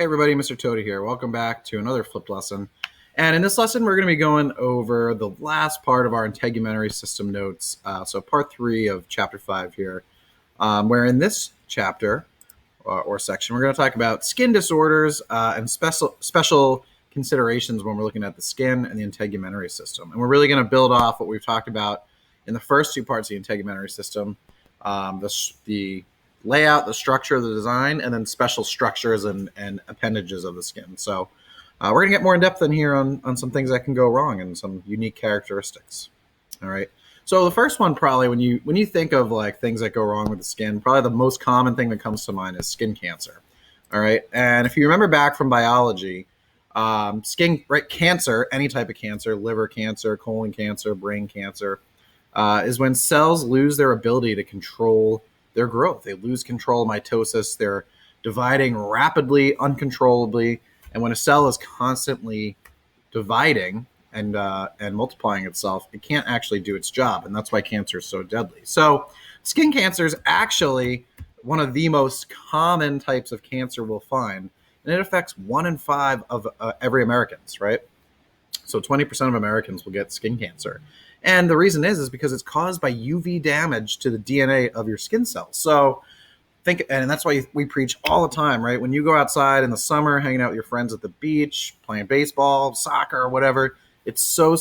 Hey everybody, Mr. Toady here. Welcome back to another flipped lesson. And in this lesson, we're going to be going over the last part of our integumentary system notes. So part 3 of chapter 5 here, where in this chapter or section, we're going to talk about skin disorders and special considerations when we're looking at the skin and the integumentary system. And we're really going to build off what we've talked about in the first 2 parts of the integumentary system, the layout, the structure, the design, and then special structures and appendages of the skin. So we're going to get more in depth in here on some things that can go wrong and some unique characteristics. All right. So the first one, probably when you think of like things that go wrong with the skin, probably the most common thing that comes to mind is skin cancer. All right. And if you remember back from biology, cancer, any type of cancer, liver cancer, colon cancer, brain cancer, is when cells lose their ability to control their growth. They lose control of mitosis. They're dividing rapidly, uncontrollably. And when a cell is constantly dividing and multiplying itself, it can't actually do its job. And that's why cancer is so deadly. So skin cancer is actually one of the most common types of cancer we'll find. And it affects 1 in 5 of every Americans, right? So 20% of Americans will get skin cancer. And the reason is because it's caused by UV damage to the DNA of your skin cells. So and that's why we preach all the time, right? When you go outside in the summer, hanging out with your friends at the beach, playing baseball, soccer, or whatever, it's so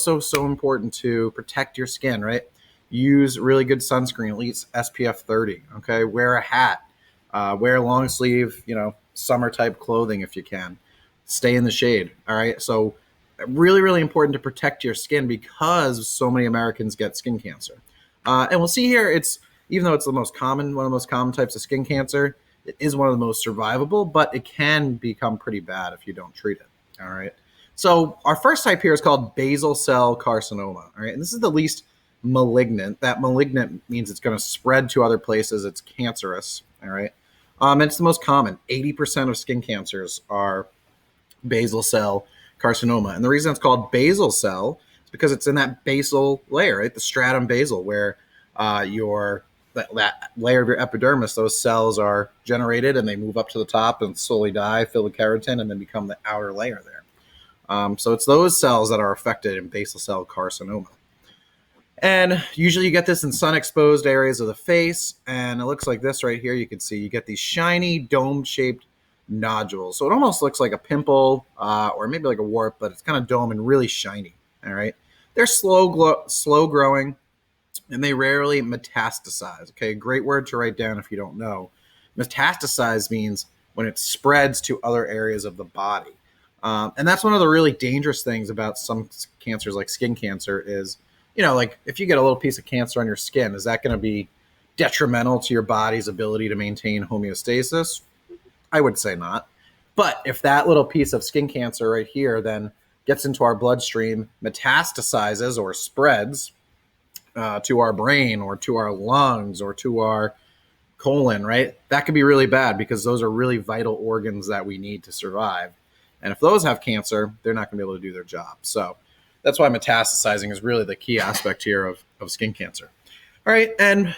important to protect your skin, right? Use really good sunscreen, at least SPF 30, okay? Wear a hat, wear long sleeve, summer type clothing if you can. Stay in the shade, all right? So really important to protect your skin because so many Americans get skin cancer. And we'll see here, even though it's one of the most common types of skin cancer, it is one of the most survivable, but it can become pretty bad if you don't treat it. All right. So our first type here is called basal cell carcinoma. All right. And this is the least malignant. That malignant means it's going to spread to other places. It's cancerous. All right. And it's the most common. 80% of skin cancers are basal cell carcinoma. And the reason it's called basal cell is because it's in that basal layer, right? The stratum basal, where that layer of your epidermis, those cells are generated and they move up to the top and slowly die, fill with keratin, and then become the outer layer there. So it's those cells that are affected in basal cell carcinoma. And usually you get this in sun-exposed areas of the face, and it looks like this right here. You can see you get these shiny dome-shaped nodules. So it almost looks like a pimple or maybe like a wart, but it's kind of dome and really shiny. All right. They're slow growing, and they rarely metastasize. Okay. Great word to write down if you don't know. Metastasize means when it spreads to other areas of the body. And that's one of the really dangerous things about some cancers like skin cancer is, like if you get a little piece of cancer on your skin, is that going to be detrimental to your body's ability to maintain homeostasis? I would say not. But if that little piece of skin cancer right here then gets into our bloodstream, metastasizes or spreads to our brain or to our lungs or to our colon, right? That could be really bad because those are really vital organs that we need to survive. And if those have cancer, they're not going to be able to do their job. So that's why metastasizing is really the key aspect here of skin cancer. All right. And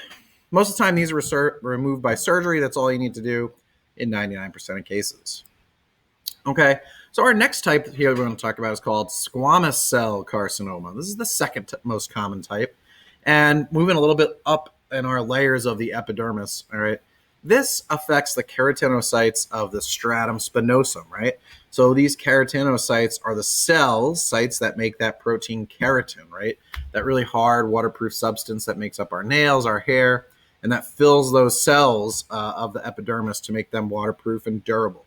most of the time, these are removed by surgery. That's all you need to do in 99% of cases. Okay, so our next type here we're going to talk about is called squamous cell carcinoma. This is the second most common type. And moving a little bit up in our layers of the epidermis, all right, this affects the keratinocytes of the stratum spinosum, right? So these keratinocytes are the sites that make that protein keratin, right? That really hard waterproof substance that makes up our nails, our hair, and that fills those cells of the epidermis to make them waterproof and durable.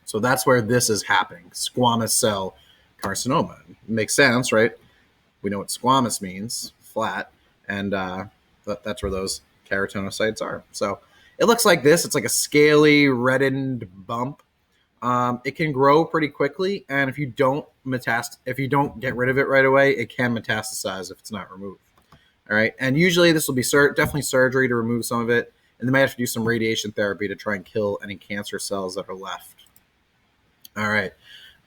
So that's where this is happening, squamous cell carcinoma. It makes sense, right? We know what squamous means, flat, and that's where those keratinocytes are. So it looks like this. It's like a scaly, reddened bump. It can grow pretty quickly, and if you don't get rid of it right away, it can metastasize if it's not removed. All right, and usually this will be definitely surgery to remove some of it, and they might have to do some radiation therapy to try and kill any cancer cells that are left. All right,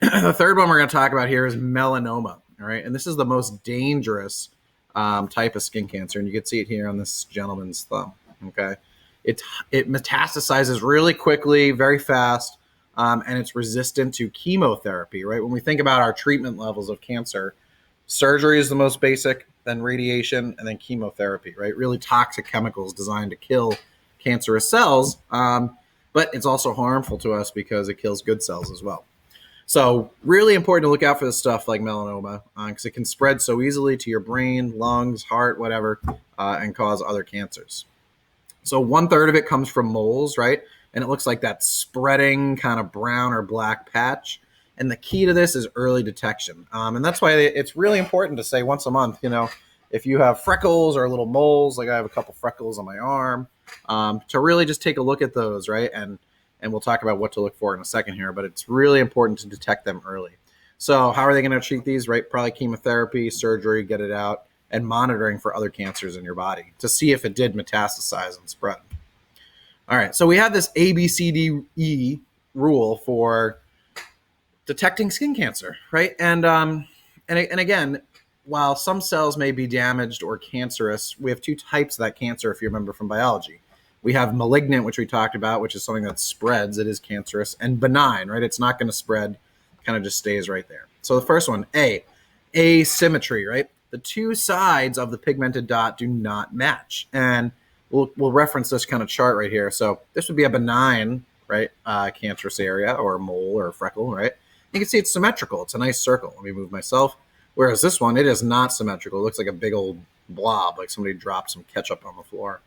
the third one we're going to talk about here is melanoma. All right, and this is the most dangerous type of skin cancer, and you can see it here on this gentleman's thumb. Okay, it metastasizes really quickly, very fast, and it's resistant to chemotherapy, right? When we think about our treatment levels of cancer, surgery is the most basic, then radiation, and then chemotherapy, right? Really toxic chemicals designed to kill cancerous cells, but it's also harmful to us because it kills good cells as well. So really important to look out for this stuff like melanoma because it can spread so easily to your brain, lungs, heart, whatever, and cause other cancers. So 1/3 of it comes from moles, right? And it looks like that spreading kind of brown or black patch. And the key to this is early detection. And that's why it's really important to say once a month, if you have freckles or little moles, like I have a couple freckles on my arm, to really just take a look at those, right? And we'll talk about what to look for in a second here, but it's really important to detect them early. So how are they going to treat these, right? Probably chemotherapy, surgery, get it out, and monitoring for other cancers in your body to see if it did metastasize and spread. All right, so we have this ABCDE rule for detecting skin cancer, right? And again, while some cells may be damaged or cancerous, we have two types of that cancer, if you remember from biology. We have malignant, which we talked about, which is something that spreads. It is cancerous. And benign, right? It's not going to spread, kind of just stays right there. So the first one, asymmetry, right? The two sides of the pigmented dot do not match. And we'll reference this kind of chart right here. So this would be a benign, right, cancerous area or a mole or a freckle, right? You can see it's symmetrical. It's a nice circle. Let me move myself. Whereas this one, it is not symmetrical. It looks like a big old blob, like somebody dropped some ketchup on the floor.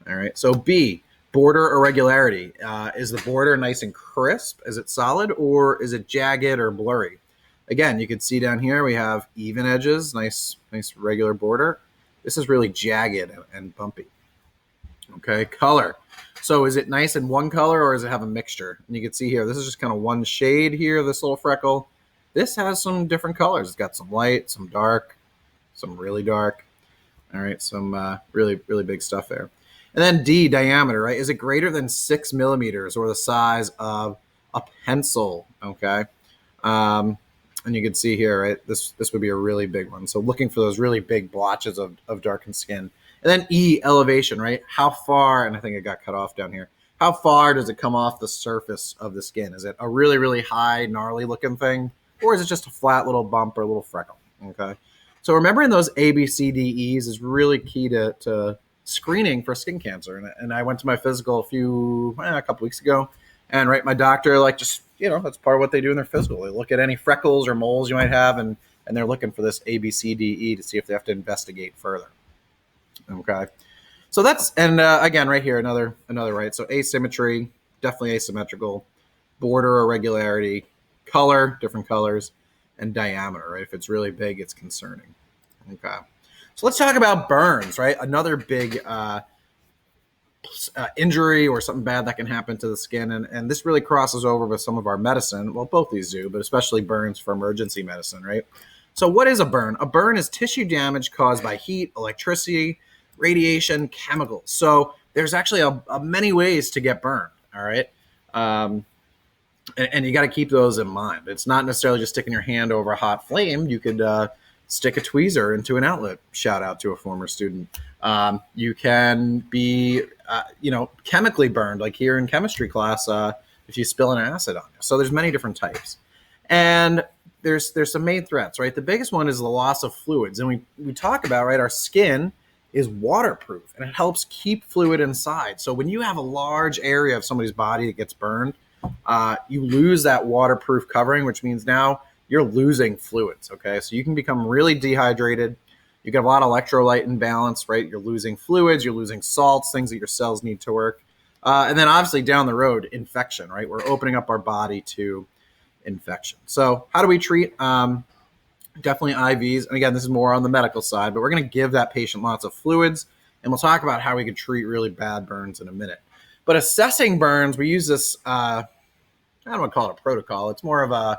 All right, so B, border irregularity. Is the border nice and crisp? Is it solid or is it jagged or blurry? Again, you can see down here we have even edges, nice regular border. This is really jagged and bumpy. Okay, color. So is it nice in one color or does it have a mixture? And you can see here, this is just kind of one shade here, this little freckle. This has some different colors. It's got some light, some dark, some really dark. All right, some really, really big stuff there. And then D, diameter, right? Is it greater than 6 millimeters or the size of a pencil? Okay. And you can see here, right? This would be a really big one. So looking for those really big blotches of darkened skin. And then E, elevation, right? How far, and I think it got cut off down here. How far does it come off the surface of the skin? Is it a really, really high, gnarly looking thing? Or is it just a flat little bump or a little freckle? Okay. So remembering those A, B, C, D, E's is really key to screening for skin cancer. And I went to my physical a couple weeks ago, and right, my doctor, like, just, that's part of what they do in their physical. They look at any freckles or moles you might have, and they're looking for this A, B, C, D, E to see if they have to investigate further. Okay. So that's, and again, right here, another, right? So asymmetry, definitely asymmetrical, border irregularity, color, different colors, and diameter, right? If it's really big, it's concerning. Okay. So let's talk about burns, right? Another big injury or something bad that can happen to the skin. And this really crosses over with some of our medicine. Well, both these do, but especially burns for emergency medicine, right? So what is a burn? A burn is tissue damage caused by heat, electricity, radiation, chemicals. So there's actually a many ways to get burned, all right? And you got to keep those in mind. It's not necessarily just sticking your hand over a hot flame. You could stick a tweezer into an outlet. Shout out to a former student. You can be, chemically burned, like here in chemistry class, if you spill an acid on you. So there's many different types. And there's some main threats, right? The biggest one is the loss of fluids. And we talk about, right, our skin is waterproof and it helps keep fluid inside. So when you have a large area of somebody's body that gets burned, you lose that waterproof covering, which means now you're losing fluids, okay? So you can become really dehydrated. You get a lot of electrolyte imbalance, right? You're losing fluids, you're losing salts, things that your cells need to work. And then obviously down the road, infection, right? We're opening up our body to infection. So how do we treat? Definitely IVs. And again, this is more on the medical side, but we're going to give that patient lots of fluids. And we'll talk about how we can treat really bad burns in a minute. But assessing burns, we use this, I don't want to call it a protocol. It's more of we'll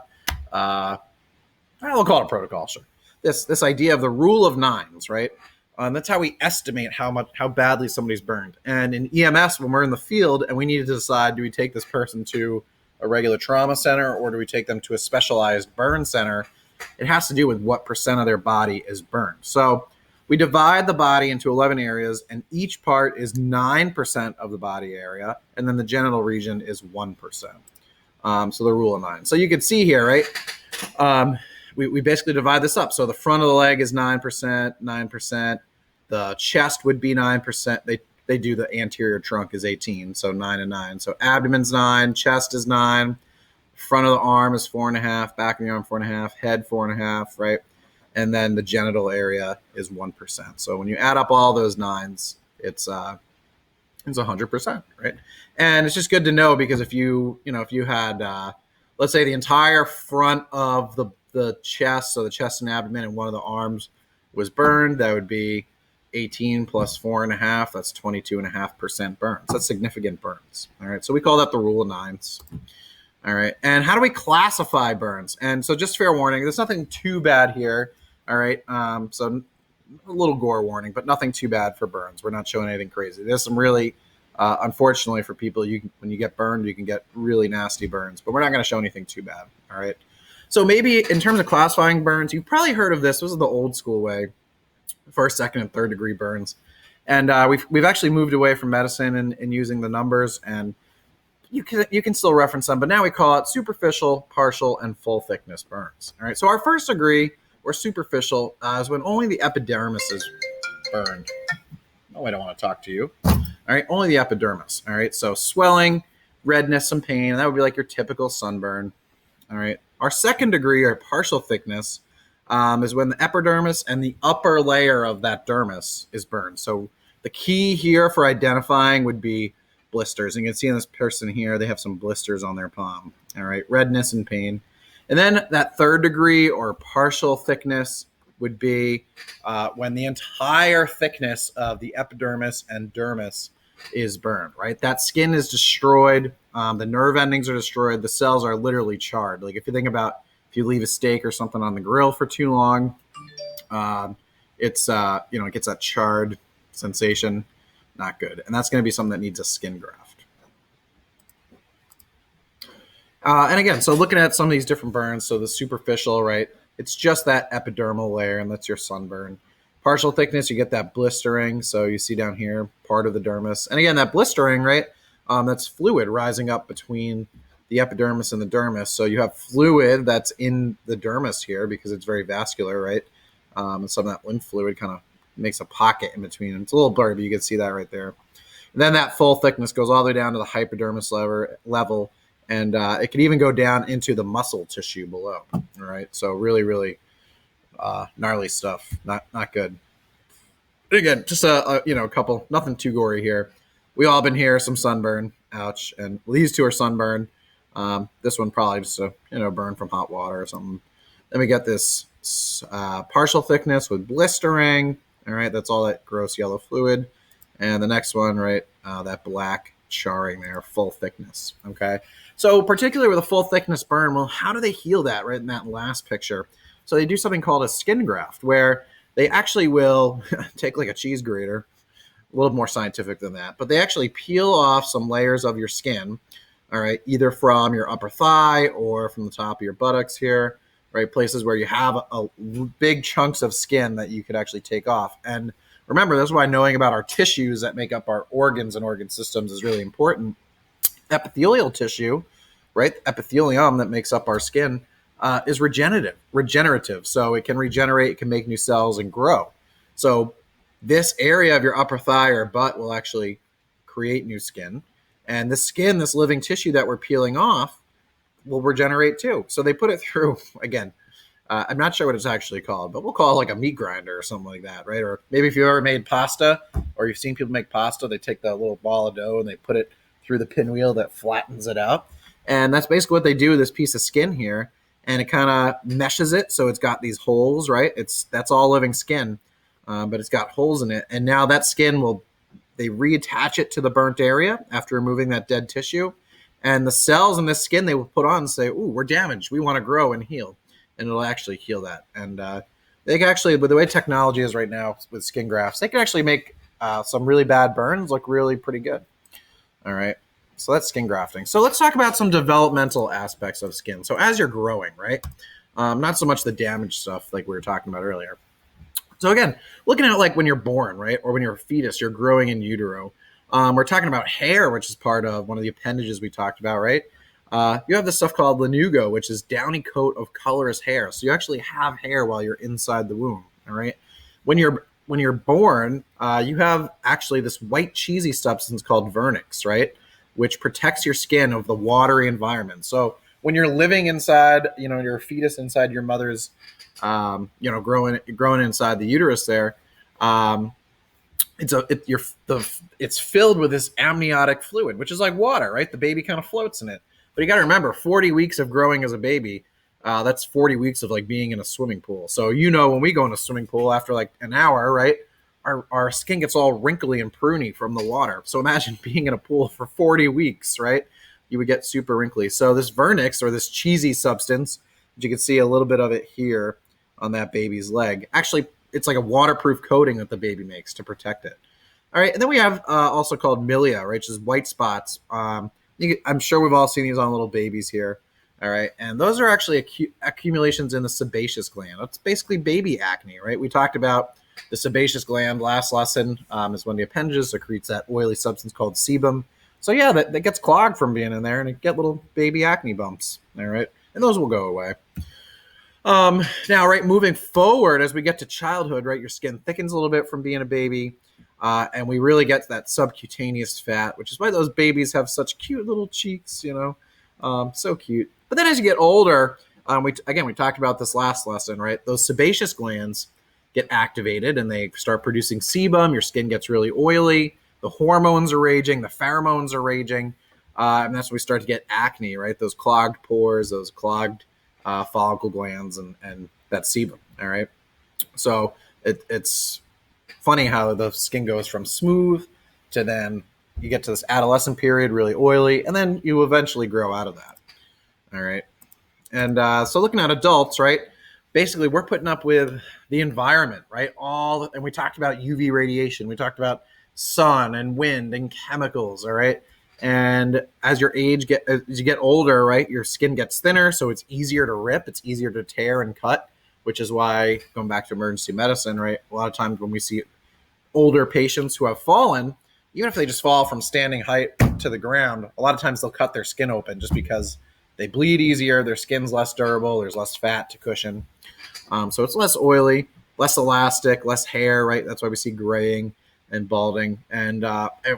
call it a protocol, sure. This idea of the rule of nines, right? That's how we estimate how badly somebody's burned. And in EMS, when we're in the field and we need to decide, do we take this person to a regular trauma center or do we take them to a specialized burn center? It has to do with what percent of their body is burned. So we divide the body into 11 areas, and each part is 9% of the body area, and then the genital region is 1%. So the rule of 9. So you can see here, right? We basically divide this up. So the front of the leg is 9%, 9%. The chest would be 9%. They do the anterior trunk is 18, so 9 and 9. So abdomen's 9, chest is 9, front of the arm is 4.5, back of the arm 4.5, head 4.5, right? And then the genital area is 1%. So when you add up all those 9s, it's 100%, right? And it's just good to know, because if you had, let's say the entire front of the chest, so the chest and abdomen and one of the arms was burned, that would be 18 plus 4.5, that's 22.5% burns. That's significant burns. All right. So we call that the rule of 9s. All right. And how do we classify burns? And so just fair warning, there's nothing too bad here. All right. So a little gore warning, but nothing too bad for burns. We're not showing anything crazy. There's some really, unfortunately for people, when you get burned, you can get really nasty burns, but we're not going to show anything too bad. All right. So maybe in terms of classifying burns, you've probably heard of this. This is the old school way, first, second, and third degree burns. And we've actually moved away from medicine and using the numbers, and you can still reference them, but now we call it superficial, partial, and full thickness burns. All right. So our first degree, or superficial, is when only the epidermis is burned. Oh, I don't want to talk to you. All right. Only the epidermis. All right. So swelling, redness, some pain. That would be like your typical sunburn. All right. Our second degree, or partial thickness, is when the epidermis and the upper layer of that dermis is burned. So the key here for identifying would be blisters. And you can see in this person here, they have some blisters on their palm. All right. Redness and pain. And then that third degree, or partial thickness, would be when the entire thickness of the epidermis and dermis is burned, right? That skin is destroyed. The nerve endings are destroyed. The cells are literally charred. Like if you think about, if you leave a steak or something on the grill for too long, it gets that charred sensation. Not good. And that's going to be something that needs a skin graft. And again, so looking at some of these different burns, so the superficial, right, it's just that epidermal layer, and that's your sunburn. Partial thickness, you get that blistering. So you see down here, part of the dermis. And again, that blistering, right, that's fluid rising up between the epidermis and the dermis. So you have fluid that's in the dermis here because it's very vascular, right? And some of that lymph fluid kind of makes a pocket in between. It's a little blurry, but you can see that right there. And then that full thickness goes all the way down to the hypodermis level. And it can even go down into the muscle tissue below. All right. So really, really gnarly stuff. Not good. But again, just a couple, nothing too gory here. We all been here, some sunburn. Ouch. And these two are sunburn. This one probably just a burn from hot water or something. Then we get this partial thickness with blistering. All right. That's all that gross yellow fluid. And the next one, right, that black charring there, full thickness. Okay. So particularly with a full thickness burn, well, how do they heal that, right, in that last picture? So they do something called a skin graft, where they actually will take like a cheese grater, a little more scientific than that, but they actually peel off some layers of your skin, all right, either from your upper thigh or from the top of your buttocks here, right, places where you have a big chunks of skin that you could actually take off. And remember, that's why knowing about our tissues that make up our organs and organ systems is really important. Epithelial tissue, right, epithelium that makes up our skin, is regenerative. So it can regenerate, it can make new cells and grow. So this area of your upper thigh or butt will actually create new skin. And the skin, this living tissue that we're peeling off, will regenerate too. So they put it through, again, I'm not sure what it's actually called, but we'll call it like a meat grinder or something like that, right? Or maybe if you've ever made pasta, or you've seen people make pasta, they take the little ball of dough and they put it through the pinwheel that flattens it out. And that's basically what they do with this piece of skin here. And it kind of meshes it. So it's got these holes, right? That's all living skin, but it's got holes in it. And now that skin they reattach it to the burnt area after removing that dead tissue. And the cells in this skin, they will put on and say, ooh, we're damaged. We want to grow and heal. And it'll actually heal that. And they can actually, with the way technology is right now with skin grafts, they can actually make some really bad burns look really pretty good. All right. So that's skin grafting. So let's talk about some developmental aspects of skin. So as you're growing, right? Not so much the damage stuff like we were talking about earlier. So again, looking at like when you're born, right? Or when you're a fetus, you're growing in utero. We're talking about hair, which is part of one of the appendages we talked about, right? You have this stuff called lanugo, which is downy coat of colorless hair. So you actually have hair while you're inside the womb. All right. When you're born, you have actually this white cheesy substance called vernix, right, which protects your skin of the watery environment. So when you're living inside, your fetus inside your mother's, growing inside the uterus there, um, it's filled with this amniotic fluid, which is like water, right? The baby kind of floats in it. But you got to remember, 40 weeks of growing as a baby, that's 40 weeks of like being in a swimming pool. So when we go in a swimming pool after like an hour, right, our skin gets all wrinkly and pruny from the water. So imagine being in a pool for 40 weeks, right? You would get super wrinkly. So this vernix, or this cheesy substance, you can see a little bit of it here on that baby's leg. Actually, it's like a waterproof coating that the baby makes to protect it. All right, and then we have also called milia, right, which is white spots. I'm sure we've all seen these on little babies here. All right, and those are actually accumulations in the sebaceous gland. That's basically baby acne, right? We talked about the sebaceous gland last lesson, is when the appendages secretes that oily substance called sebum. So yeah, that gets clogged from being in there, and it get little baby acne bumps. All right, and those will go away. Now, right, moving forward as we get to childhood, right, your skin thickens a little bit from being a baby, and we really get to that subcutaneous fat, which is why those babies have such cute little cheeks, so cute. But then as you get older, we talked about this last lesson, right? Those sebaceous glands get activated and they start producing sebum. Your skin gets really oily. The hormones are raging. The pheromones are raging. And that's when we start to get acne, right? Those clogged pores, those clogged follicle glands, and that sebum. All right. So it's funny how the skin goes from smooth to then you get to this adolescent period, really oily, and then you eventually grow out of that. All right. And so looking at adults, right, basically we're putting up with the environment, right? And we talked about UV radiation. We talked about sun and wind and chemicals. All right. And as you get older, right, your skin gets thinner, so it's easier to rip, it's easier to tear and cut, which is why, going back to emergency medicine, right, a lot of times when we see older patients who have fallen, even if they just fall from standing height to the ground, a lot of times they'll cut their skin open just because they bleed easier, their skin's less durable, there's less fat to cushion. So it's less oily, less elastic, less hair, right? That's why we see graying and balding. And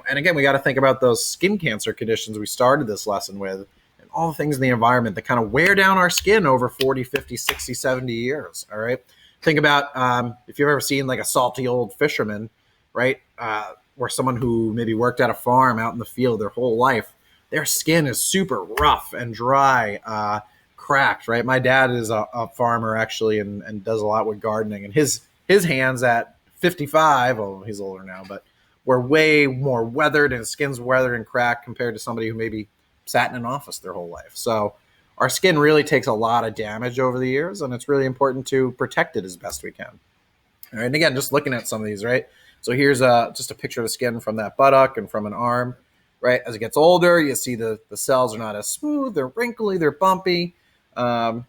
again, we got to think about those skin cancer conditions we started this lesson with, and all the things in the environment that kind of wear down our skin over 40, 50, 60, 70 years. All right. Think about if you've ever seen like a salty old fisherman, right? Or someone who maybe worked at a farm out in the field their whole life, their skin is super rough and dry, cracked, right? My dad is a farmer actually, and does a lot with gardening, and his hands at 55, well, he's older now, but were way more weathered, and his skin's weathered and cracked compared to somebody who maybe sat in an office their whole life. So our skin really takes a lot of damage over the years, and it's really important to protect it as best we can. All right, and again, just looking at some of these, right? So here's just a picture of the skin from that buttock and from an arm, right? As it gets older, you see the cells are not as smooth, they're wrinkly, they're bumpy. You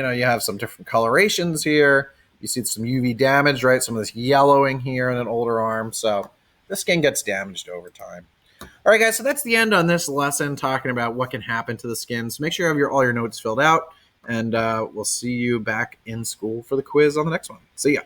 have some different colorations here. You see some UV damage, right? Some of this yellowing here in an older arm. So the skin gets damaged over time. All right, guys, so that's the end on this lesson, talking about what can happen to the skin. So make sure you have all your notes filled out, and we'll see you back in school for the quiz on the next one. See ya.